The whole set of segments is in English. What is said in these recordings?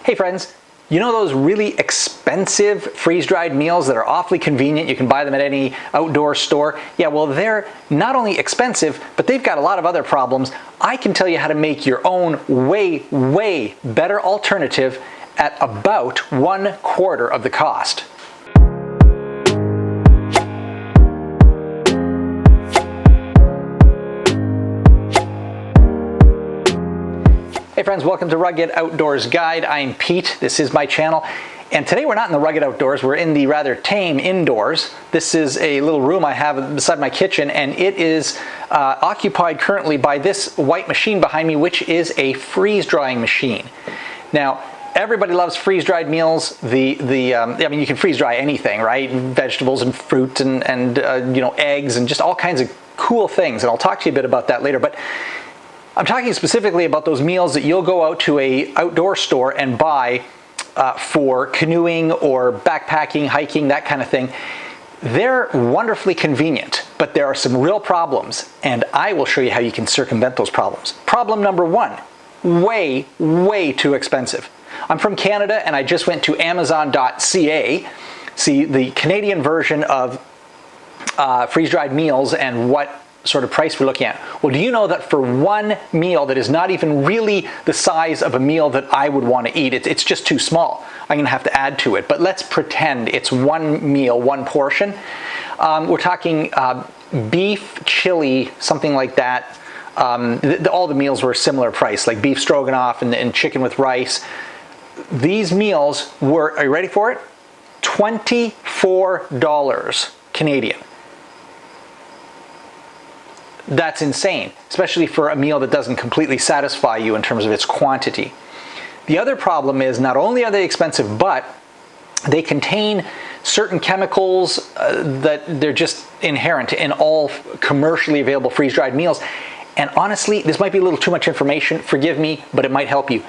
Hey friends, you know those really expensive freeze-dried meals that are awfully convenient? You can buy them at any outdoor store. Yeah, well, they're not only expensive, but they've got a lot of other problems. I can tell you how to make your own way better alternative at about 1/4 of the cost. Hey friends, welcome to Rugged Outdoors Guide. I'm Pete, this is my channel, and today we're not in the rugged outdoors, we're in the rather tame indoors. This is a little room I have beside my kitchen, and it is occupied currently by this white machine behind me, which is a freeze-drying machine. Now, everybody loves freeze-dried meals. I mean, you can freeze-dry anything, right? Vegetables and fruit and you know, eggs and just all kinds of cool things, and I'll talk to you a bit about that later. But I'm talking specifically about those meals that you'll go out to a outdoor store and buy for canoeing or backpacking, hiking, that kind of thing. They're wonderfully convenient, but there are some real problems, and I will show you how you can circumvent those problems. Problem number one, way too expensive. I'm from Canada, and I just went to Amazon.ca, see the Canadian version of freeze-dried meals and what sort of price we're looking at. Well, do you know that for one meal that is not even really the size of a meal that I would want to eat, it's just too small. I'm going to have to add to it, but let's pretend it's one meal, one portion. We're talking beef chili, something like that. All the meals were a similar price, like beef stroganoff and chicken with rice. These meals were, are you ready for it? $24 Canadian. That's insane, especially for a meal that doesn't completely satisfy you in terms of its quantity. The other problem is not only are they expensive, but they contain certain chemicals that they're just inherent in all commercially available freeze-dried meals. And honestly, this might be a little too much information, forgive me, but it might help you.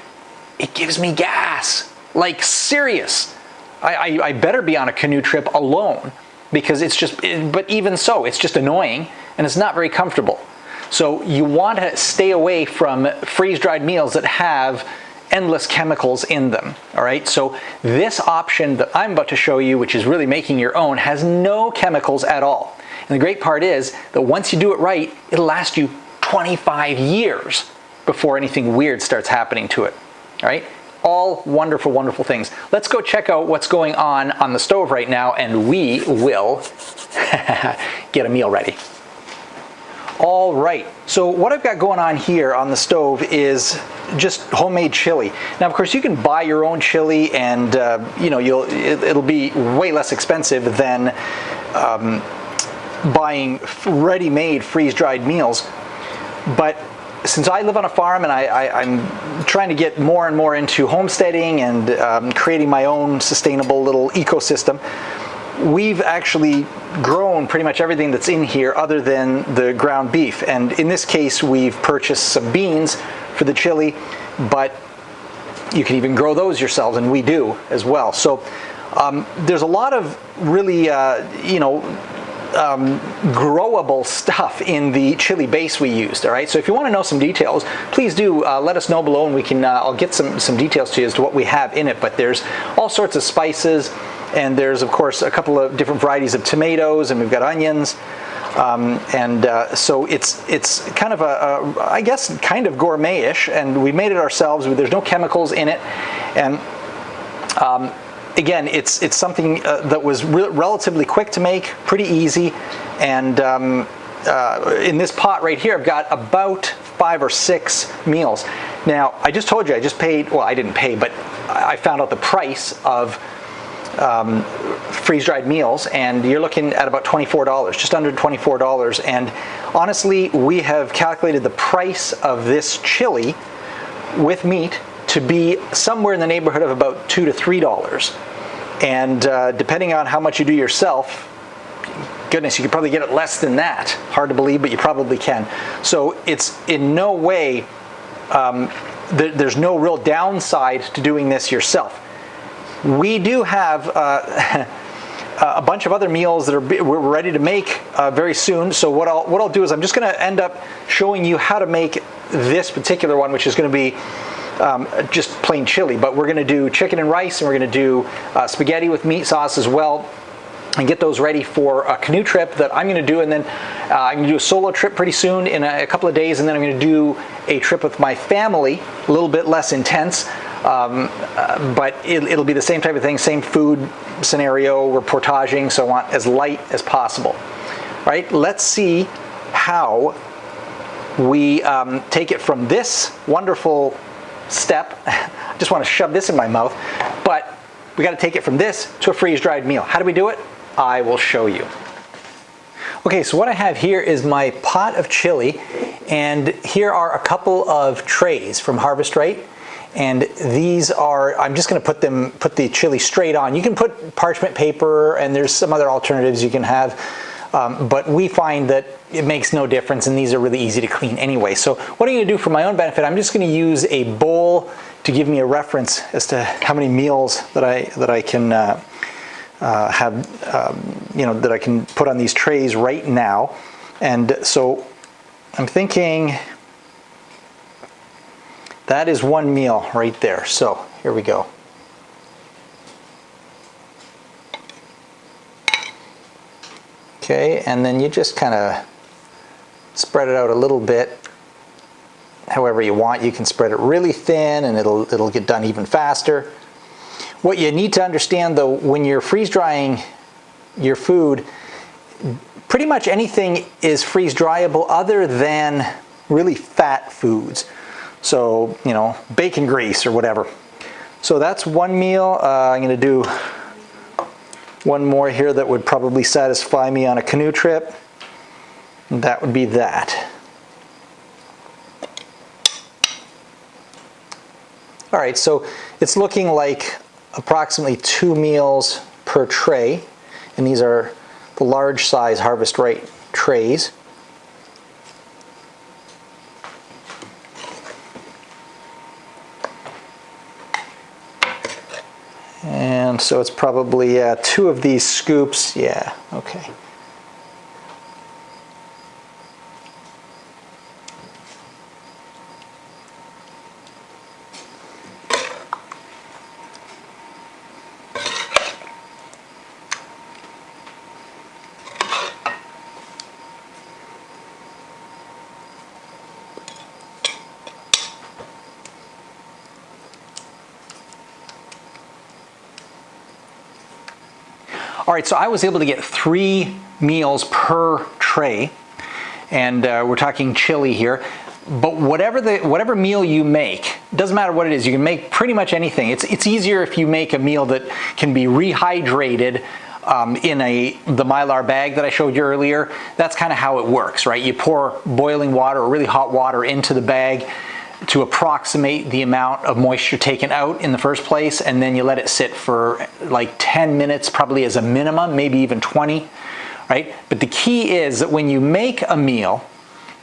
It gives me gas, like serious. I better be on a canoe trip alone, because it's just, but even so, it's just annoying and it's not very comfortable. So you want to stay away from freeze-dried meals that have endless chemicals in them, all right? So this option that I'm about to show you, which is really making your own, has no chemicals at all. And the great part is that once you do it right, it'll last you 25 years before anything weird starts happening to it, all right? All wonderful, wonderful things. Let's go check out what's going on the stove right now, and we will get a meal ready. All right, so what I've got going on here on the stove is just homemade chili. Now, of course, you can buy your own chili, and you know, it'll be way less expensive than buying ready-made freeze-dried meals. But since I live on a farm and I'm trying to get more and more into homesteading and creating my own sustainable little ecosystem, we've actually grown pretty much everything that's in here other than the ground beef. And in this case, we've purchased some beans for the chili, but you can even grow those yourselves, and we do as well. So there's a lot of really, you know, growable stuff in the chili base we used, all right? So if you want to know some details, please do let us know below, and we can, I'll get some details to you as to what we have in it. But there's all sorts of spices, and there's, of course, a couple of different varieties of tomatoes, and we've got onions. So it's kind of I guess, kind of gourmet-ish, and we made it ourselves. There's no chemicals in it. And again, it's something that was relatively quick to make, pretty easy, and in this pot right here, I've got about 5 or 6 meals. Now, I just told you I just paid, well, I didn't pay, but I found out the price of freeze-dried meals, and you're looking at about $24, just under $24. And honestly, we have calculated the price of this chili with meat to be somewhere in the neighborhood of about $2 to $3. And depending on how much you do yourself, goodness, you could probably get it less than that. Hard to believe, but you probably can. So it's in no way, there's no real downside to doing this yourself. We do have a bunch of other meals that we're ready to make very soon. So what I'll do is I'm just going to end up showing you how to make this particular one, which is going to be just plain chili, but we're going to do chicken and rice, and we're going to do spaghetti with meat sauce as well, and get those ready for a canoe trip that I'm going to do. And then I'm going to do a solo trip pretty soon in a couple of days, and then I'm going to do a trip with my family, a little bit less intense, but it'll be the same type of thing, same food scenario. We're portaging, so I want as light as possible. All right, let's see how we take it from this wonderful step. I just want to shove this in my mouth, but we got to take it from this to a freeze-dried meal. How do we do it? I will show you. Okay, so what I have here is my pot of chili, and here are a couple of trays from Harvest Right. And these are, I'm just going to put the chili straight on. You can put parchment paper, and there's some other alternatives you can have, but we find that it makes no difference, and these are really easy to clean anyway. So what I'm going to do for my own benefit, I'm just going to use a bowl to give me a reference as to how many meals that I can that I can put on these trays right now. And so I'm thinking that is one meal right there. So here we go. Okay, and then you just kind of spread it out a little bit however you want. You can spread it really thin and it'll get done even faster. What you need to understand though, when you're freeze drying your food, pretty much anything is freeze dryable other than really fat foods. So, you know, bacon grease or whatever. So that's one meal. I'm going to do one more here that would probably satisfy me on a canoe trip. And that would be that. All right, so it's looking like approximately 2 meals per tray, and these are the large size Harvest Right trays. And so it's probably 2 of these scoops. Yeah, okay. All right, so I was able to get 3 meals per tray, and we're talking chili here. But whatever meal you make, doesn't matter what it is, you can make pretty much anything. It's easier if you make a meal that can be rehydrated in the Mylar bag that I showed you earlier. That's kind of how it works, right? You pour boiling water or really hot water into the bag to approximate the amount of moisture taken out in the first place, and then you let it sit for like 10 minutes probably as a minimum, maybe even 20, right? But the key is that when you make a meal,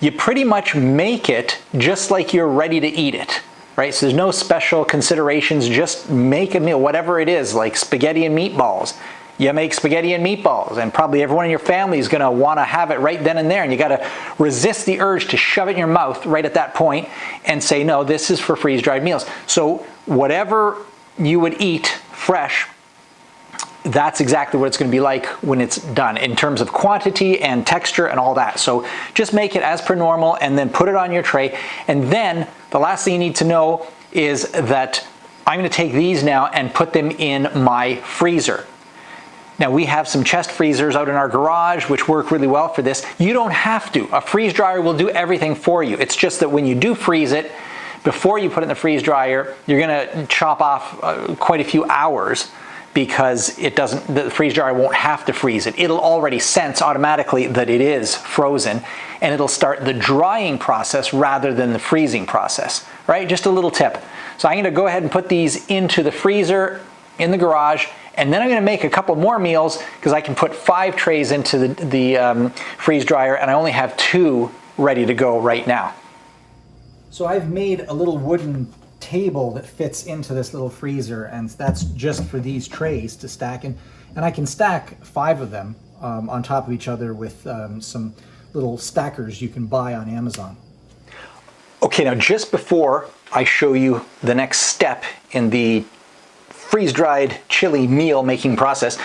you pretty much make it just like you're ready to eat it, right? So there's no special considerations, just make a meal, whatever it is, like spaghetti and meatballs. You make spaghetti and meatballs, and probably everyone in your family is going to want to have it right then and there, and you got to resist the urge to shove it in your mouth right at that point and say, no, this is for freeze-dried meals. So whatever you would eat fresh, that's exactly what it's going to be like when it's done in terms of quantity and texture and all that. So just make it as per normal and then put it on your tray. And then the last thing you need to know is that I'm going to take these now and put them in my freezer. Now we have some chest freezers out in our garage which work really well for this. You don't have to. A freeze dryer will do everything for you. It's just that when you do freeze it, before you put it in the freeze dryer, you're going to chop off quite a few hours, because the freeze dryer won't have to freeze it. It'll already sense automatically that it is frozen, and it'll start the drying process rather than the freezing process, right? Just a little tip. So I'm going to go ahead and put these into the freezer in the garage, and then I'm going to make a couple more meals because I can put 5 trays into the freeze dryer, and I only have 2 ready to go right now. So I've made a little wooden table that fits into this little freezer, and that's just for these trays to stack in, and I can stack 5 of them on top of each other with some little stackers you can buy on Amazon. Okay, now just before I show you the next step in the freeze-dried chili meal making process.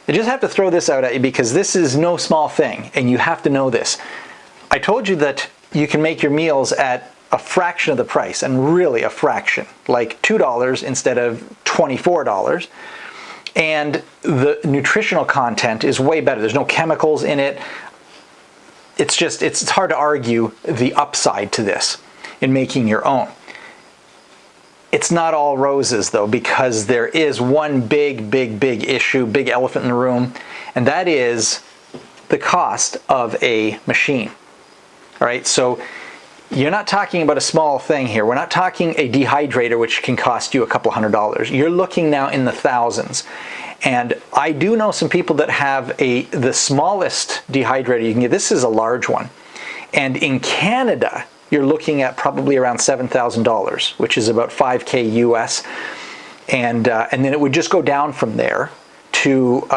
I just have to throw this out at you because this is no small thing, and you have to know this. I told you that you can make your meals at a fraction of the price, and really a fraction, like $2 instead of $24. And the nutritional content is way better. There's no chemicals in it. It's hard to argue the upside to this in making your own. It's not all roses though, because there is one big issue, big elephant in the room, and that is the cost of a machine. All right, so you're not talking about a small thing here. We're not talking a dehydrator, which can cost you a couple $100s. You're looking now in the thousands. And I do know some people that have the smallest dehydrator you can get. This is a large one. And in Canada, you're looking at probably around $7,000, which is about 5K US. And then it would just go down from there to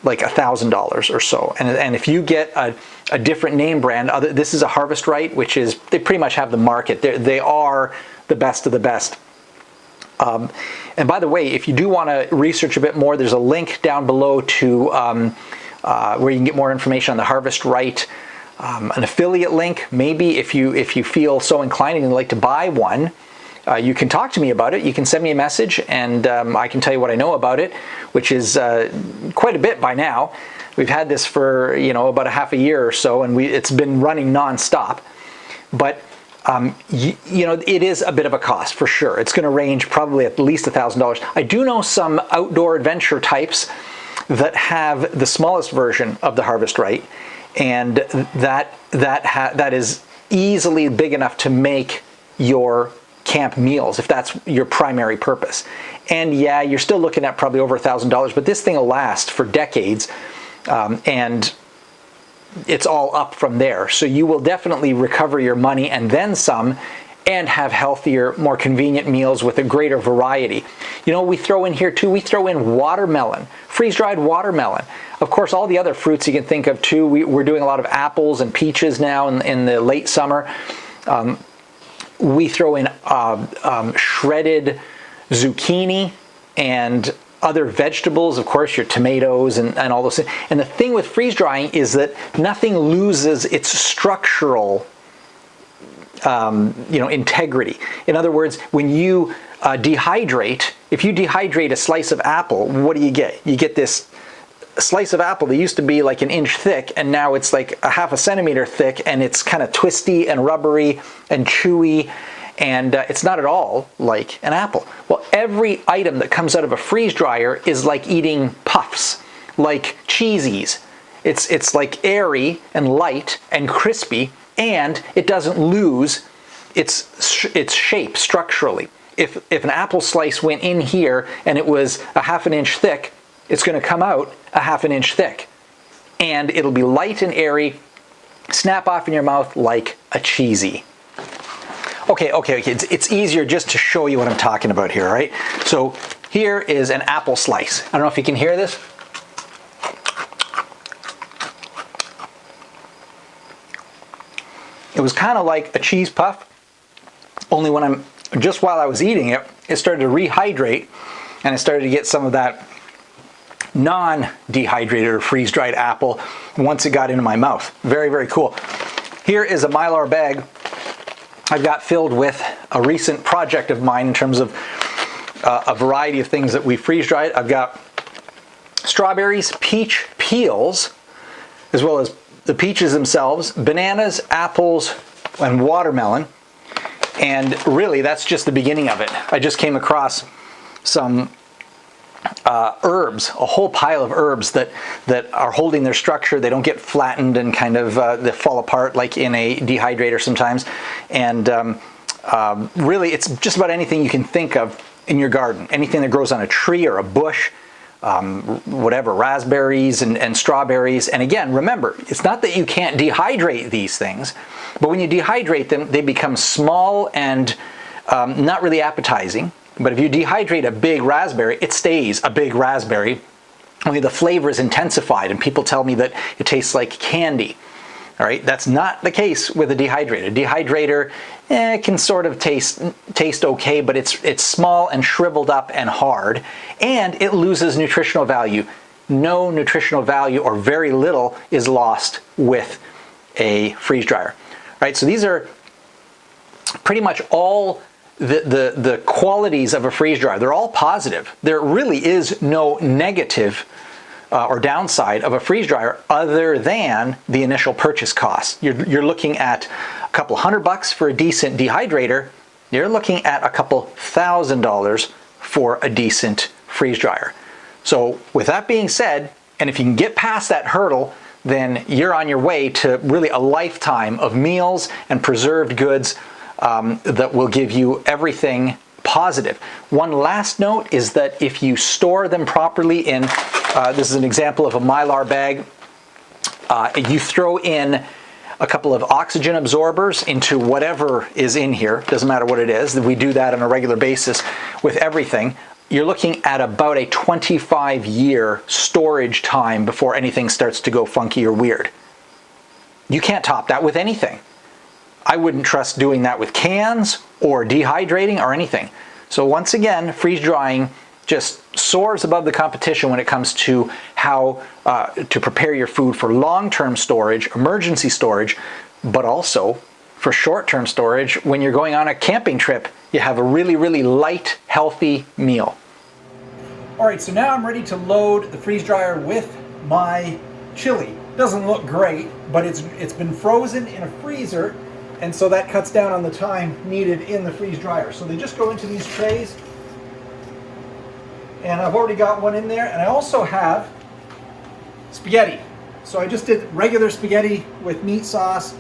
like $1,000 or so. And if you get a different name brand, this is a Harvest-Right, which is, they pretty much have the market. They are the best of the best. And by the way, if you do want to research a bit more, there's a link down below to where you can get more information on the Harvest-Right, an affiliate link. Maybe if you feel so inclined and you'd like to buy one, you can talk to me about it. You can send me a message, and I can tell you what I know about it, which is quite a bit by now. We've had this for about a half a year or so, and it's been running non-stop. But it is a bit of a cost for sure. It's going to range probably at least $1,000. I do know some outdoor adventure types that have the smallest version of the Harvest-Right, and that is easily big enough to make your camp meals if that's your primary purpose. And yeah, you're still looking at probably over $1,000, but this thing will last for decades, and it's all up from there. So you will definitely recover your money and then some, and have healthier, more convenient meals with a greater variety. We throw in here too, we throw in watermelon, freeze-dried watermelon. Of course, all the other fruits you can think of too. We're doing a lot of apples and peaches now in the late summer. We throw in shredded zucchini and other vegetables, of course, your tomatoes and all those things. And the thing with freeze drying is that nothing loses its structural integrity. In other words, when you dehydrate, if you dehydrate a slice of apple, what do you get? You get this slice of apple that used to be like an inch thick, and now it's like a half a centimeter thick, and it's kind of twisty and rubbery and chewy, and it's not at all like an apple. Well, every item that comes out of a freeze dryer is like eating puffs, like cheesies. It's like airy and light and crispy, and it doesn't lose its shape structurally. If an apple slice went in here and it was a half an inch thick, it's going to come out a half an inch thick, and it'll be light and airy, snap off in your mouth like a cheesy. Okay, it's easier just to show you what I'm talking about here, right? So here is an apple slice. I don't know if you can hear this. It was kind of like a cheese puff, only when just while I was eating it, it started to rehydrate, and I started to get some of that non-dehydrated or freeze-dried apple once it got into my mouth. Very, very cool. Here is a Mylar bag I've got filled with a recent project of mine in terms of a variety of things that we freeze-dried. I've got strawberries, peach peels, as well as the peaches themselves, bananas, apples, and watermelon. And really, that's just the beginning of it. I just came across some herbs, a whole pile of herbs that are holding their structure. They don't get flattened and kind of they fall apart like in a dehydrator sometimes. And really, it's just about anything you can think of in your garden. Anything that grows on a tree or a bush, whatever, raspberries and strawberries. And again, remember, it's not that you can't dehydrate these things, but when you dehydrate them, they become small and not really appetizing. But if you dehydrate a big raspberry, it stays a big raspberry, only the flavor is intensified, and people tell me that it tastes like candy. All right, that's not the case with a dehydrator. Dehydrator can sort of taste okay, but it's small and shriveled up and hard, and it loses nutritional value. No nutritional value or very little is lost with a freeze dryer. Right, so these are pretty much all the qualities of a freeze dryer. They're all positive. There really is no negative or downside of a freeze dryer other than the initial purchase cost. You're looking at a couple $100 for a decent dehydrator. You're looking at a couple $1,000 for a decent freeze dryer. So with that being said, and if you can get past that hurdle, then you're on your way to really a lifetime of meals and preserved goods that will give you everything positive. One last note is that if you store them properly in, this is an example of a Mylar bag, you throw in a couple of oxygen absorbers into whatever is in here, doesn't matter what it is, we do that on a regular basis with everything. You're looking at about a 25-year storage time before anything starts to go funky or weird. You can't top that with anything. I wouldn't trust doing that with cans or dehydrating or anything. So once again, freeze drying just soars above the competition when it comes to how to prepare your food for long-term storage, emergency storage, but also for short-term storage when you're going on a camping trip. You have a really, really light, healthy meal. All right, so now I'm ready to load the freeze dryer with my chili. Doesn't look great, but it's been frozen in a freezer, and so that cuts down on the time needed in the freeze dryer. So they just go into these trays, and I've already got one in there, and I also have spaghetti. So I just did regular spaghetti with meat sauce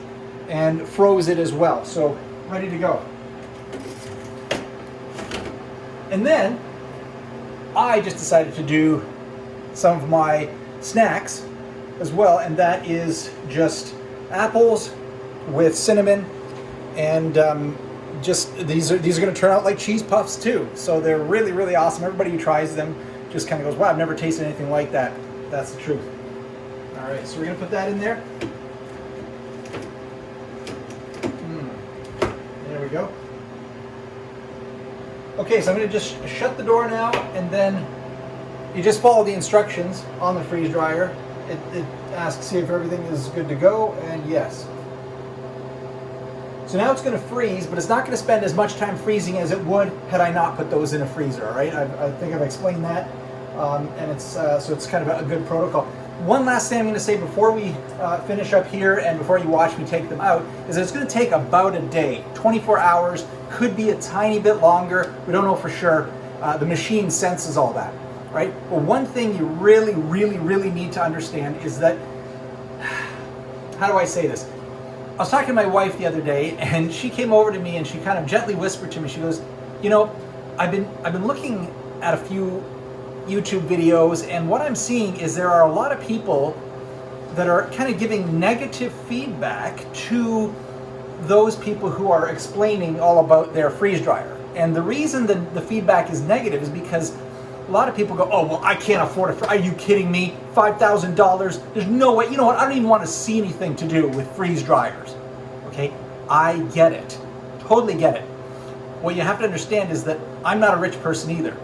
and froze it as well. So ready to go. And then I just decided to do some of my snacks as well, and that is just apples with cinnamon, and just these are going to turn out like cheese puffs too. So they're really, really awesome. Everybody who tries them just kind of goes, wow, I've never tasted anything like that. That's the truth. All right, so we're going to put that in there. There we go. Okay, so I'm going to just shut the door now, and then you just follow the instructions on the freeze dryer. It asks see if everything is good to go, and yes. So now it's going to freeze, but it's not going to spend as much time freezing as it would had I not put those in a freezer. All right, I think I've explained that, and it's so it's kind of a good protocol. One last thing I'm going to say before we finish up here and before you watch me take them out is that it's going to take about a day, 24 hours, could be a tiny bit longer. We don't know for sure. The machine senses all that, right? But one thing you really, really, really need to understand is that, how do I say this? I was talking to my wife the other day, and she came over to me and she kind of gently whispered to me, she goes, you know, I've been looking at a few YouTube videos, and what I'm seeing is there are a lot of people that are kind of giving negative feedback to those people who are explaining all about their freeze dryer. And the reason that the feedback is negative is because a lot of people go, oh, well, I can't afford it. Are you kidding me? $5,000? There's no way. You know what? I don't even want to see anything to do with freeze dryers. Okay? I get it. Totally get it. What you have to understand is that I'm not a rich person either.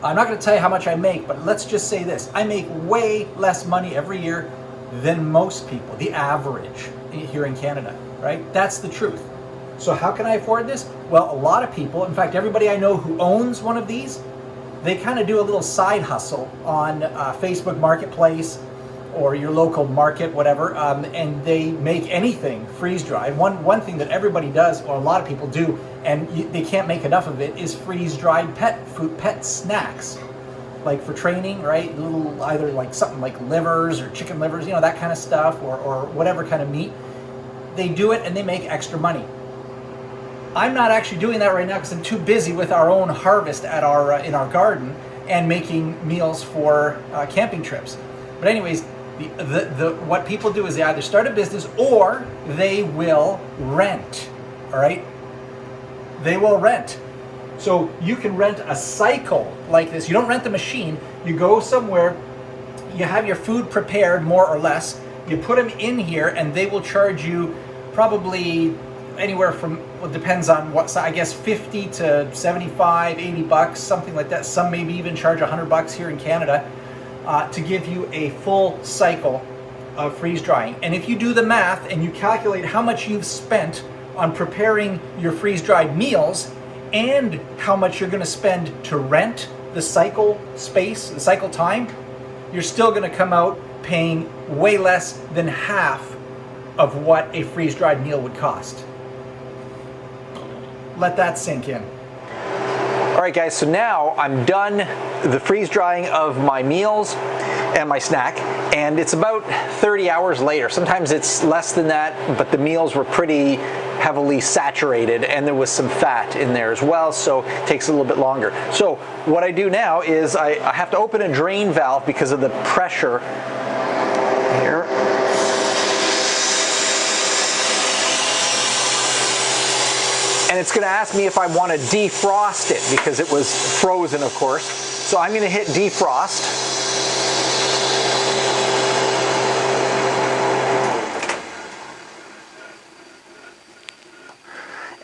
I'm not going to tell you how much I make, but let's just say this. I make way less money every year than most people, the average here in Canada, right? That's the truth. So how can I afford this? Well, a lot of people, in fact, everybody I know who owns one of these, they kind of do a little side hustle on Facebook Marketplace or your local market, whatever, and they make anything freeze-dried. One thing that everybody does, or a lot of people do, and they can't make enough of it, is freeze-dried pet snacks. Like for training, right? Little, either like something like livers or chicken livers, you know, that kind of stuff, or whatever kind of meat. They do it and they make extra money. I'm not actually doing that right now because I'm too busy with our own harvest at our in our garden and making meals for camping trips. But anyways, what people do is they either start a business or they will rent. All right, they will rent. So you can rent a cycle like this. You don't rent the machine. You go somewhere. You have your food prepared more or less. You put them in here and they will charge you probably anywhere from, well, depends on what size, I guess 50 to 75, 80 bucks, something like that. Some maybe even charge 100 bucks here in Canada to give you a full cycle of freeze drying. And if you do the math and you calculate how much you've spent on preparing your freeze-dried meals and how much you're going to spend to rent the cycle space, the cycle time, you're still going to come out paying way less than half of what a freeze-dried meal would cost. Let that sink in. All right, guys, so now I'm done the freeze drying of my meals and my snack, and it's about 30 hours later. Sometimes it's less than that, but the meals were pretty heavily saturated and there was some fat in there as well, so it takes a little bit longer. So what I do now is I have to open a drain valve because of the pressure here. And it's going to ask me if I want to defrost it because it was frozen, of course. So I'm going to hit defrost.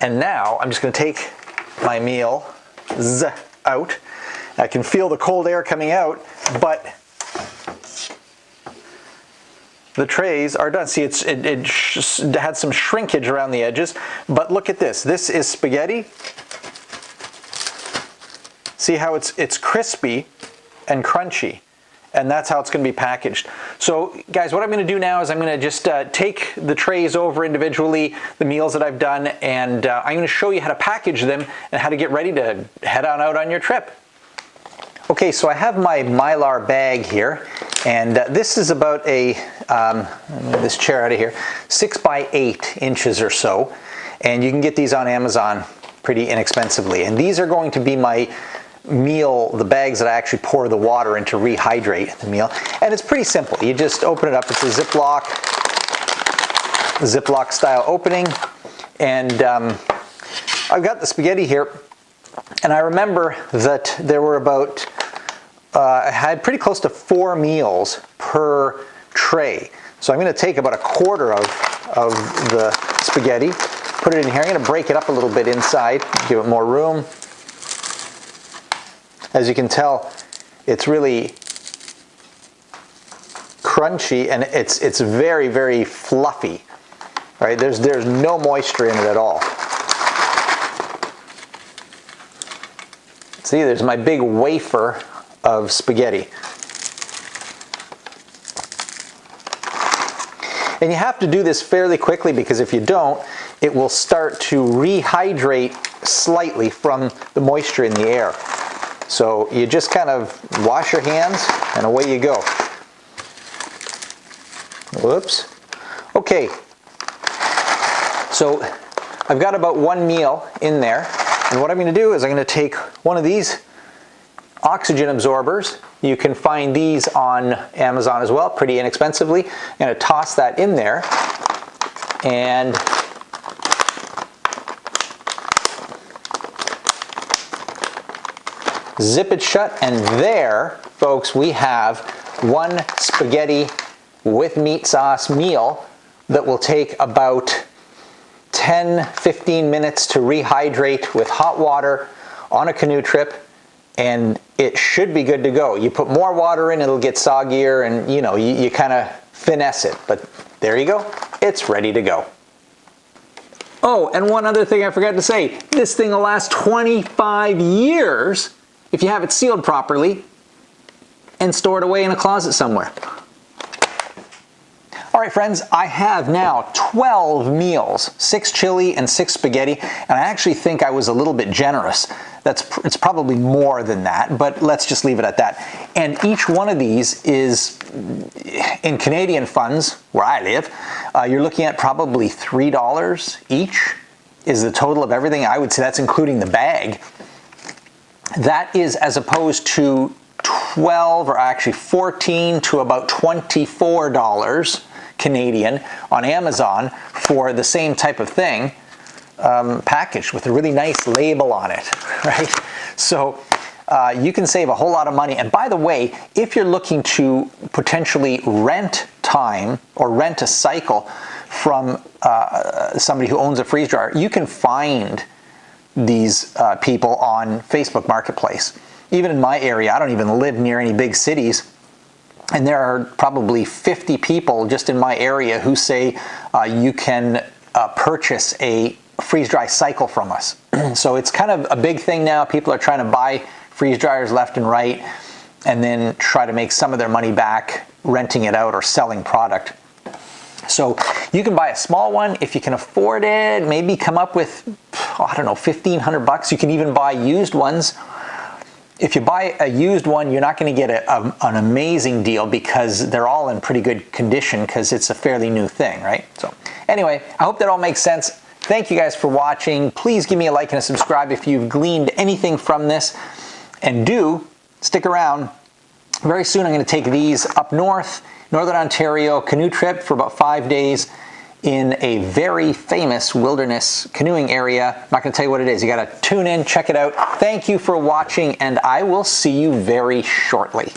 And now I'm just going to take my meal out. I can feel the cold air coming out, but the trays are done. See, it had some shrinkage around the edges, but look at this. This is spaghetti. See how it's crispy and crunchy, and that's how it's going to be packaged. So guys, what I'm going to do now is I'm going to just take the trays over individually, the meals that I've done, and I'm going to show you how to package them and how to get ready to head on out on your trip. Okay, so I have my Mylar bag here, and this is about a, move this chair out of here, 6 by 8 inches or so, and you can get these on Amazon pretty inexpensively. And these are going to be my meal, the bags that I actually pour the water in to rehydrate the meal. And it's pretty simple. You just open it up. It's a Ziploc style opening, and I've got the spaghetti here. And I remember that there were about, I had pretty close to 4 meals per tray. So I'm going to take about a quarter of the spaghetti, put it in here. I'm going to break it up a little bit inside, give it more room. As you can tell, it's really crunchy and it's very, very fluffy. Right? There's no moisture in it at all. See, there's my big wafer of spaghetti. And you have to do this fairly quickly because if you don't, it will start to rehydrate slightly from the moisture in the air. So you just kind of wash your hands and away you go. Whoops. Okay. So I've got about 1 meal in there. And what I'm going to do is I'm going to take one of these oxygen absorbers. You can find these on Amazon as well, pretty inexpensively. I'm going to toss that in there and zip it shut, and there, folks, we have 1 spaghetti with meat sauce meal that will take about 10-15 minutes to rehydrate with hot water on a canoe trip, and it should be good to go. You put more water in, it'll get soggier, and you know, you kind of finesse it, but there you go, it's ready to go. Oh, and one other thing I forgot to say, this thing will last 25 years if you have it sealed properly and stored away in a closet somewhere. All right, friends, I have now 12 meals, 6 chili and 6 spaghetti, and I actually think I was a little bit generous. It's probably more than that, but let's just leave it at that. And each one of these is, in Canadian funds, where I live, you're looking at probably $3 each is the total of everything. I would say that's including the bag. That is as opposed to 12 or actually 14 to about $24 Canadian on Amazon for the same type of thing, packaged with a really nice label on it, right? So you can save a whole lot of money. And by the way, if you're looking to potentially rent time or rent a cycle from somebody who owns a freeze dryer, you can find these people on Facebook Marketplace. Even in my area, I don't even live near any big cities, and there are probably 50 people just in my area who say you can purchase a freeze-dry cycle from us. So it's kind of a big thing now. People are trying to buy freeze dryers left and right and then try to make some of their money back renting it out or selling product. So you can buy a small one if you can afford it, maybe come up with, I don't know, $1,500. You can even buy used ones. If you buy a used one, you're not going to get an amazing deal because they're all in pretty good condition because it's a fairly new thing, right? So anyway, I hope that all makes sense. Thank you guys for watching. Please give me a like and a subscribe if you've gleaned anything from this. And do stick around. Very soon I'm going to take these up north, Northern Ontario, canoe trip for about 5 days in a very famous wilderness canoeing area. I'm not going to tell you what it is. You got to tune in, check it out. Thank you for watching, and I will see you very shortly.